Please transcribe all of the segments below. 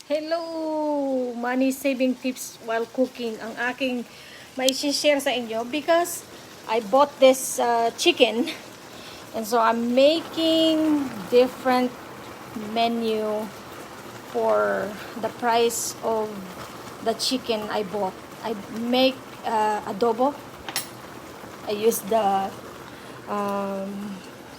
Hello! Money saving tips while cooking ang aking mai-share sa inyo because I bought this chicken and so I'm making different menu for the price of the chicken I bought. I make adobo. I use the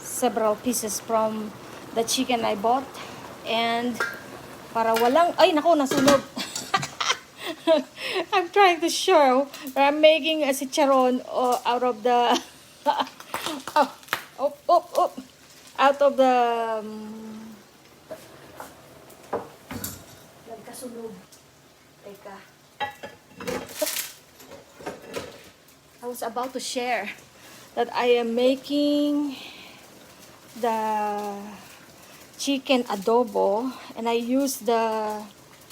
several pieces from the chicken I bought and para walang, ay nako, nasunog. I'm trying to show that I'm making a chicharon out of the oh, out of the nagkasunog. Teka. I was about to share that I am making the chicken adobo and I use the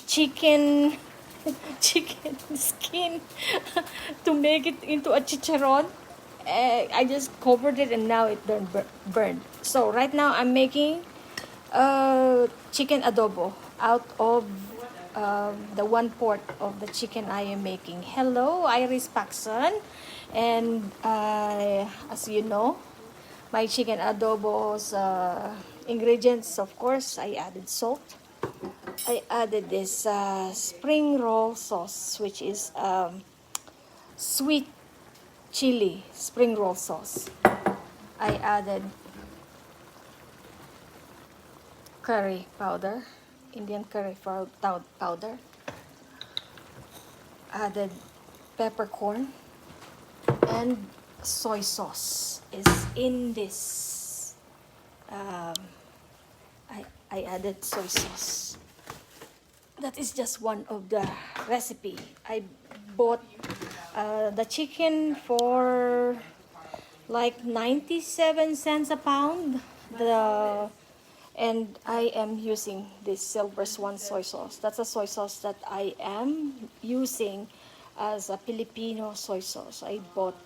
chicken skin to make it into a chicharon. I just covered it and now it burned. So right now I'm making chicken adobo out of the 1/4 of the chicken I am making. Hello, Iris Paxson. And as you know, my chicken adobo's ingredients, of course, I added salt. I added this spring roll sauce, which is sweet chili spring roll sauce. I added curry powder, Indian curry powder. Added peppercorn and soy sauce is in this. I added soy sauce. That is just one of the recipe. I bought the chicken for like 97 cents a pound. And I am using this Silver Swan soy sauce. That's a soy sauce that I am using as a Filipino soy sauce. I bought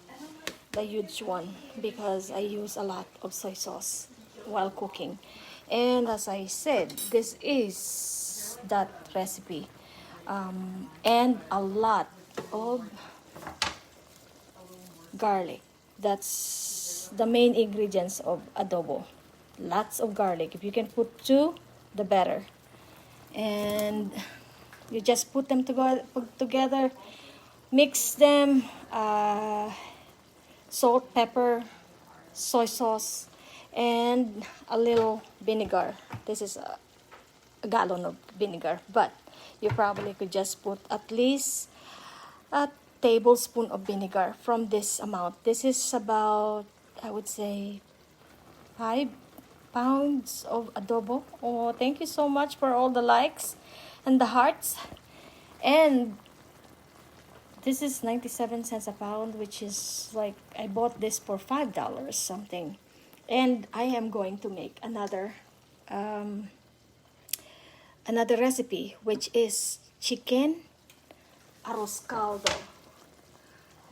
the huge one because I use a lot of soy sauce while cooking. And as I said, this is that recipe. And a lot of garlic. That's the main ingredients of adobo. Lots of garlic. If you can put 2, the better. And you just put them together, mix them, salt, pepper, soy sauce, and a little vinegar. This is a gallon of vinegar, but you probably could just put at least a tablespoon of vinegar from this amount. This is about, I would say, 5 pounds of adobo. Oh, thank you so much for all the likes and the hearts. And this is 97 cents a pound, which is like, I bought this for $5 something. And I am going to make another recipe, which is chicken arroz caldo.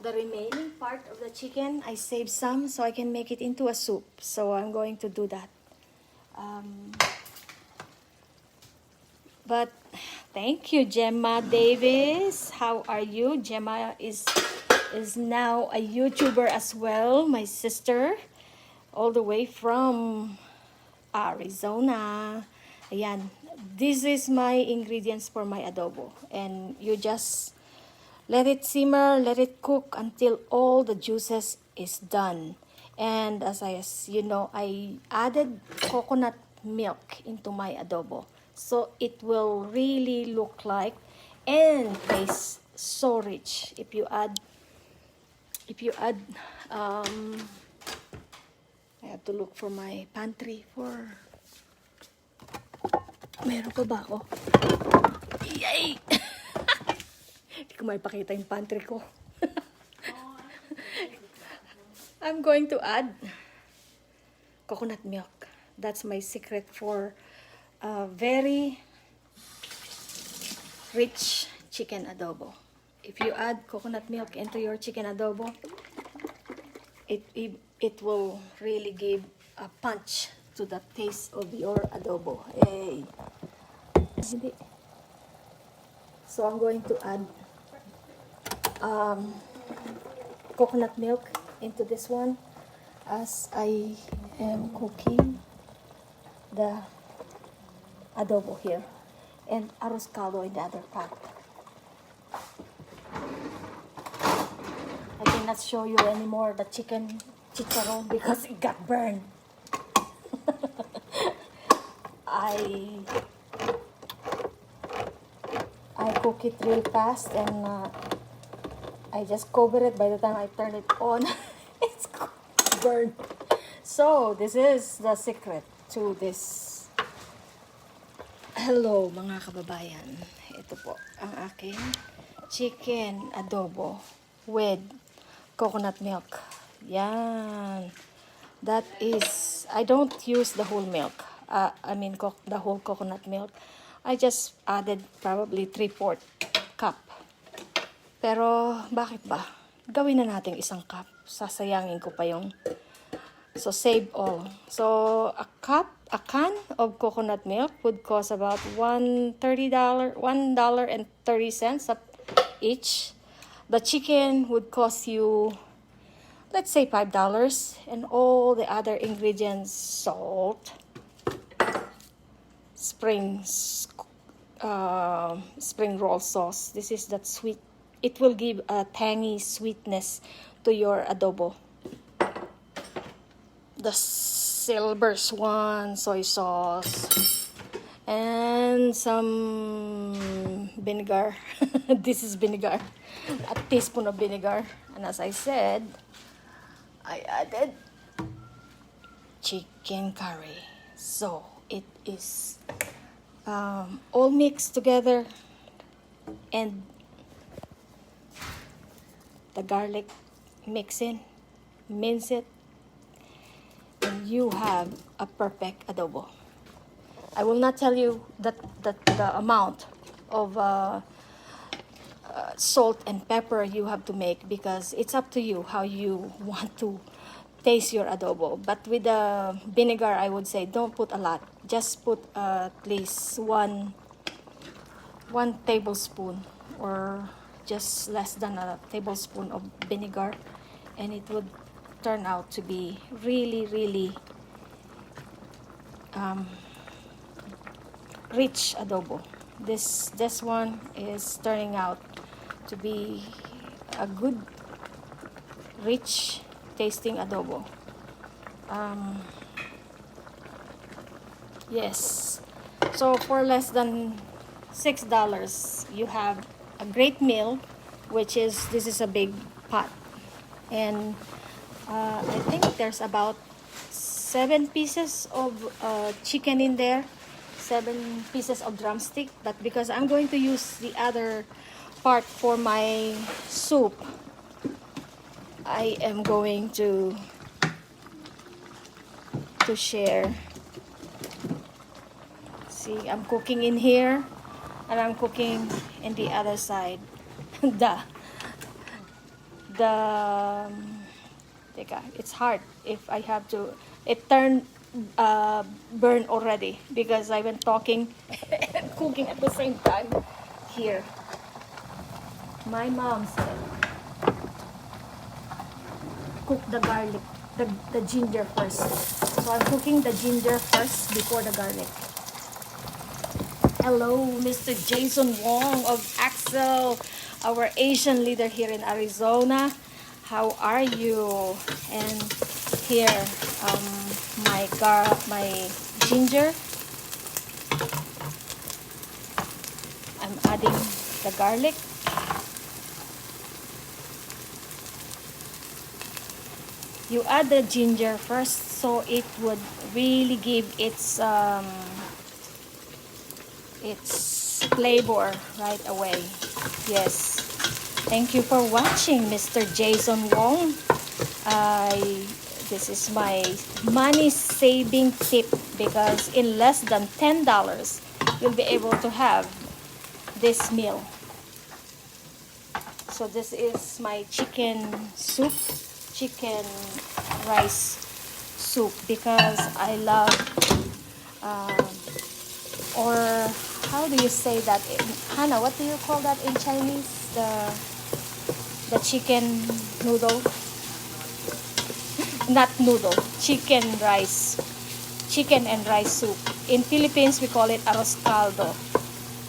The remaining part of the chicken, I saved some so I can make it into a soup. So I'm going to do that. But thank you, Gemma Davis. How are you? Gemma is now a YouTuber as well, my sister, all the way from Arizona. Ayan. This is my ingredients for my adobo. And you just let it simmer, let it cook until all the juices is done. And as you know, I added coconut milk into my adobo. So it will really look like and taste so rich if you add I have to look for my pantry for meron pa ba ako? Yay! Hindi ko may pakita yung pantry ko. I'm going to add coconut milk. That's my secret for very rich chicken adobo. If you add coconut milk into your chicken adobo, it will really give a punch to the taste of your adobo. Hey. Hindi. So I'm going to add coconut milk into this one as I am cooking the adobo here, and arroz caldo in the other pot. I cannot show you anymore the chicken chicharron because it got burned. I cook it real fast, and I just cover it. By the time I turn it on, it's burned. So this is the secret to this. Hello mga kababayan. Ito po ang aking chicken adobo with coconut milk. Yan. That is, I don't use the whole milk. The whole coconut milk. I just added probably 3/4 cup. Pero bakit ba? Gawin na natin 1 cup. Sasayangin ko pa yung. So save all. So a can of coconut milk would cost about $1.30 each. The chicken would cost you, let's say, $5, and all the other ingredients: salt, spring roll sauce. This is that sweet. It will give a tangy sweetness to your adobo. The Silver Swan soy sauce, and some vinegar. This is vinegar, a teaspoon of vinegar. And as I said, I added chicken curry. So it is all mixed together, and the garlic, mix in, mince it, and you have a perfect adobo. I will not tell you that the amount of salt and pepper you have to make, because it's up to you how you want to taste your adobo. But with the vinegar, I would say don't put a lot. Just put at least one tablespoon, or just less than a tablespoon of vinegar, and it would turn out to be really, really rich adobo. This one is turning out to be a good, rich tasting adobo. Yes, so for less than $6 you have a great meal, which is, this is a big pot, and I think there's about 7 pieces of chicken in there, 7 pieces of drumstick. But because I'm going to use the other part for my soup, I am going to share. See, I'm cooking in here, and I'm cooking in the other side. It's hard if I have to. It turned burn already because I've been talking and cooking at the same time here. My mom said, cook the garlic, the ginger first. So I'm cooking the ginger first before the garlic. Hello, Mr. Jason Wong of Axel, our Asian leader here in Arizona. How are you? And here, my ginger. I'm adding the garlic. You add the ginger first, so it would really give its flavor right away. Yes. Thank you for watching, Mr. Jason Wong. This is my money saving tip, because in less than $10 you'll be able to have this meal. So this is my chicken soup, chicken rice soup, because I love or how do you say that? Hannah, what do you call that in Chinese? The chicken noodle? Not noodle, chicken rice. Chicken and rice soup. In Philippines, we call it arroz caldo.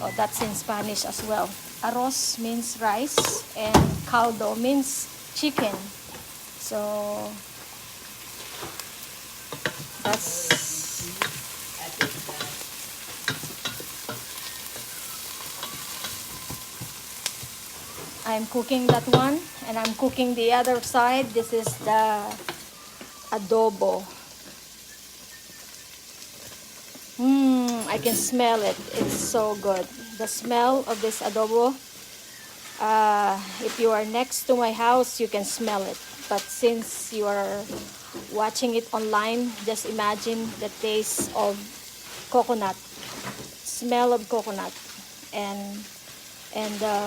Oh, that's in Spanish as well. Arroz means rice and caldo means chicken. So that's I'm cooking that one, and I'm cooking the other side. This is the adobo. I can smell it. It's so good. The smell of this adobo. If you are next to my house, you can smell it. But since you are watching it online, just imagine the taste of coconut, smell of coconut, and the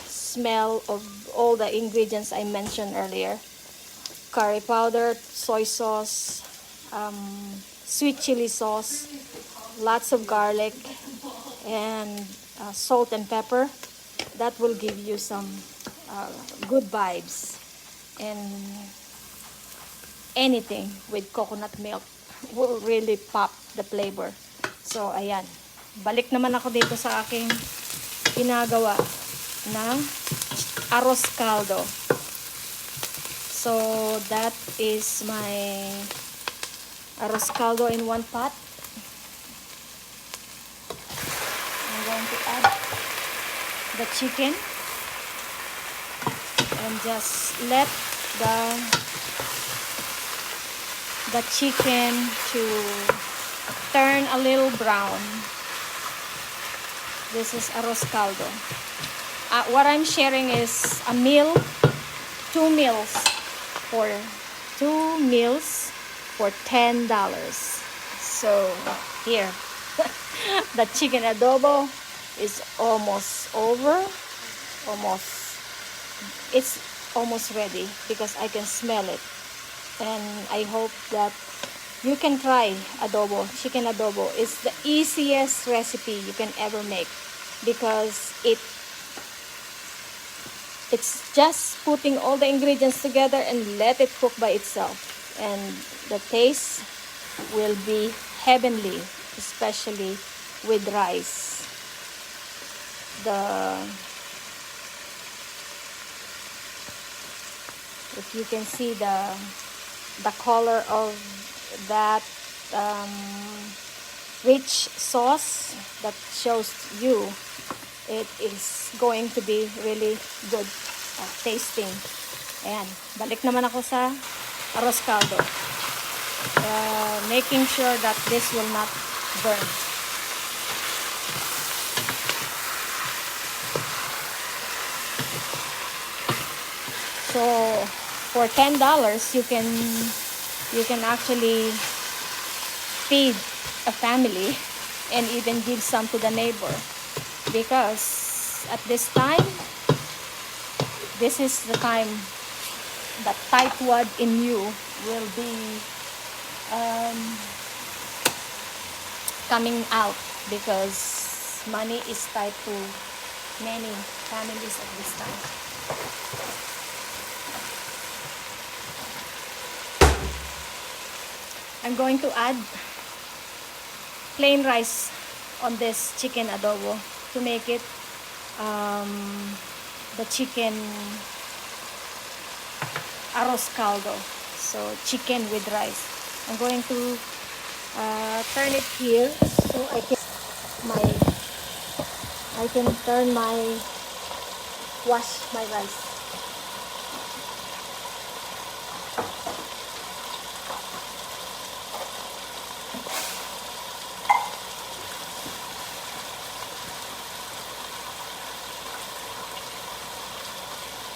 smell of all the ingredients I mentioned earlier. Curry powder, soy sauce, sweet chili sauce, lots of garlic, and salt and pepper. That will give you some good vibes. And anything with coconut milk will really pop the flavor. So, ayan. Balik naman ako dito sa aking ginagawa na arroz caldo. So, that is my arroz caldo in one pot. I'm going to add the chicken and just let the chicken to turn a little brown. This is arroz caldo. What I'm sharing is a meal, 2 meals for $10. So here, the chicken adobo is almost over. It's almost ready because I can smell it, and I hope that you can try adobo. Chicken adobo is the easiest recipe you can ever make because it's just putting all the ingredients together and let it cook by itself, and the taste will be heavenly, especially with rice. If you can see the color of that rich sauce, that shows you it is going to be really good tasting. Ayan, balik naman ako sa arroz caldo, making sure that this will not burn. So for $10 you can actually feed a family and even give some to the neighbor, because at this time, this is the time that tightwad in you will be coming out, because money is tied to many families at this time. I'm going to add plain rice on this chicken adobo to make it the chicken arroz caldo. So chicken with rice. I'm going to turn it here so I can wash my rice.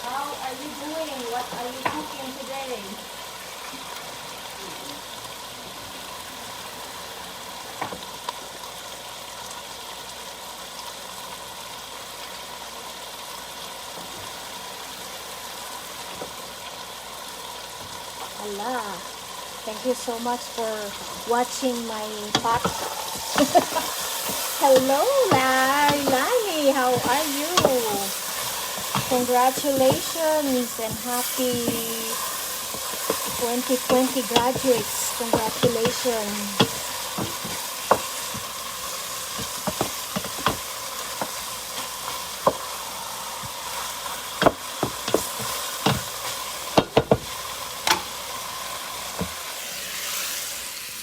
How are you doing? What are you cooking today? Hala. Thank you so much for watching my pot. Hello, Lani. How are you? Congratulations and happy 2020 graduates. Congratulations.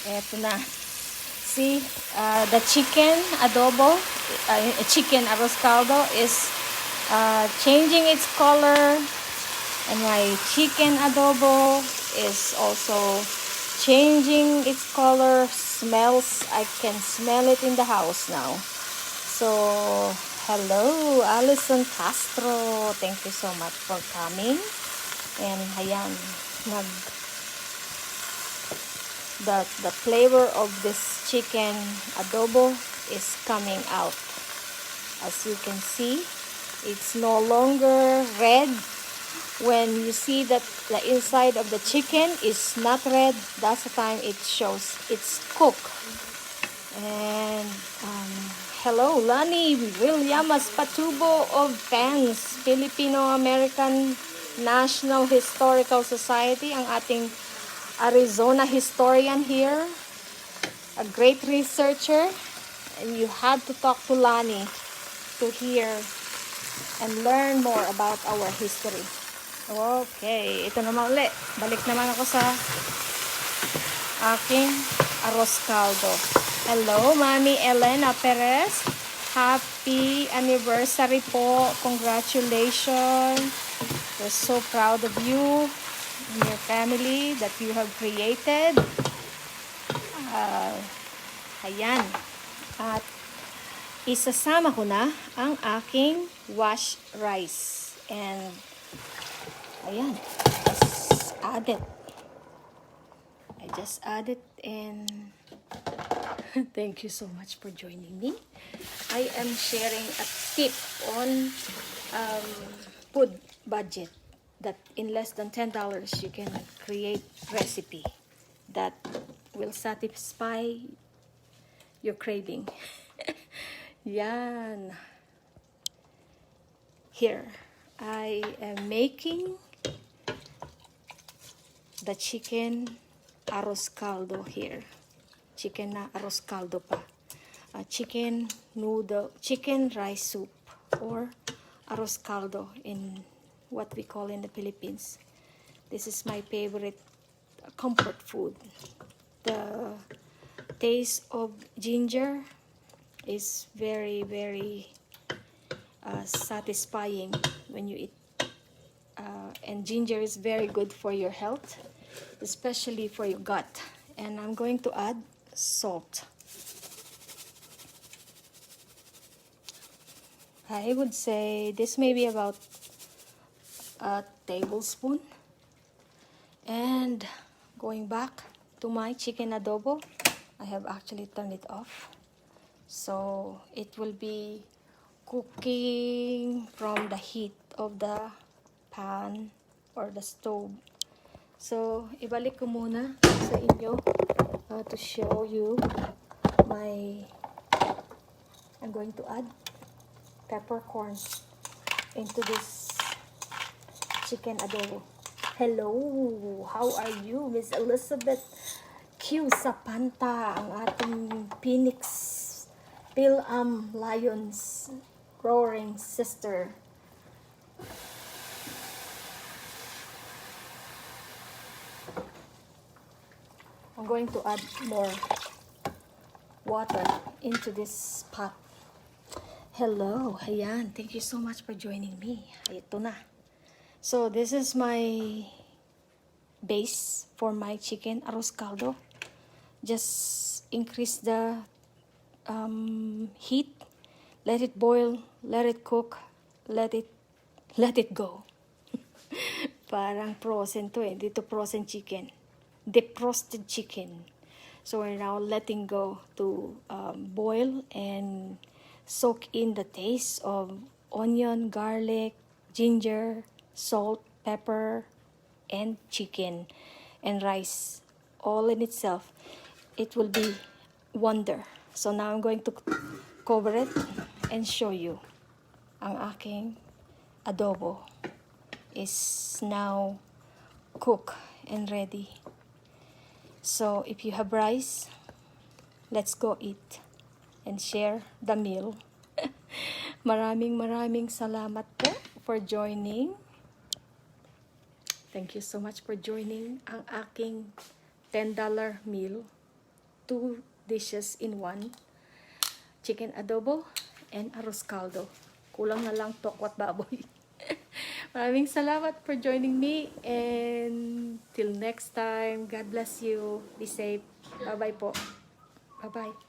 Eto na. See, the chicken adobo, chicken arroz caldo is changing its color, and my chicken adobo is also changing its color. Smells, I can smell it in the house now. So, hello, Alison Castro. Thank you so much for coming. And ayan, the flavor of this chicken adobo is coming out. As you can see, it's no longer red. When you see that the inside of the chicken is not red, that's the time it shows it's cooked. And hello, Lani Williamas Patubo of PANS, Filipino-American National Historical Society, ang ating Arizona historian here, a great researcher, and you had to talk to Lani to hear and learn more about our history. Okay, ito naman ulit. Balik naman ako sa aking arroz caldo. Hello, Mami Elena Perez. Happy anniversary po. Congratulations. We're so proud of you and your family that you have created. Ayan. At isasama ko na ang aking wash rice. And ayan. Just add it. I just add it and thank you so much for joining me. I am sharing a tip on food budget that in less than $10 you can create recipe that will satisfy your craving. Yan. Here, I am making the chicken arroz caldo here. Chicken na arroz caldo pa. Chicken noodle, chicken rice soup, or arroz caldo in what we call in the Philippines. This is my favorite comfort food. The taste of ginger is very, very satisfying when you eat. And ginger is very good for your health, especially for your gut. And I'm going to add salt. I would say this may be about a tablespoon. And going back to my chicken adobo, I have actually turned it off. So it will be cooking from the heat of the pan or the stove. So ibalik ko muna sa inyo to show you I'm going to add peppercorn into this chicken adobo. Hello, how are you, Miss Elizabeth Q. Sapanta, ang ating Phoenix Phil-Am Lions roaring sister. I'm going to add more water into this pot. Hello, ayan. Thank you so much for joining me. Ito na. So, this is my base for my chicken arroz caldo. Just increase the heat. Let it boil. Let it cook. Let it go. Parang frozen to eh. Dito frozen chicken. Defrosted chicken. So, we're now letting go to boil and soak in the taste of onion, garlic, ginger, salt, pepper, and chicken and rice all in itself. It will be wonder. So now I'm going to cover it and show you ang aking adobo is now cooked and ready. So if you have rice, let's go eat and share the meal. Maraming salamat po for joining. Thank you so much for joining ang aking $10 meal. 2 dishes in 1. Chicken adobo and arroz caldo. Kulang na lang tokwat baboy. Maraming salamat for joining me, and till next time, God bless you. Be safe. Bye-bye po. Bye-bye.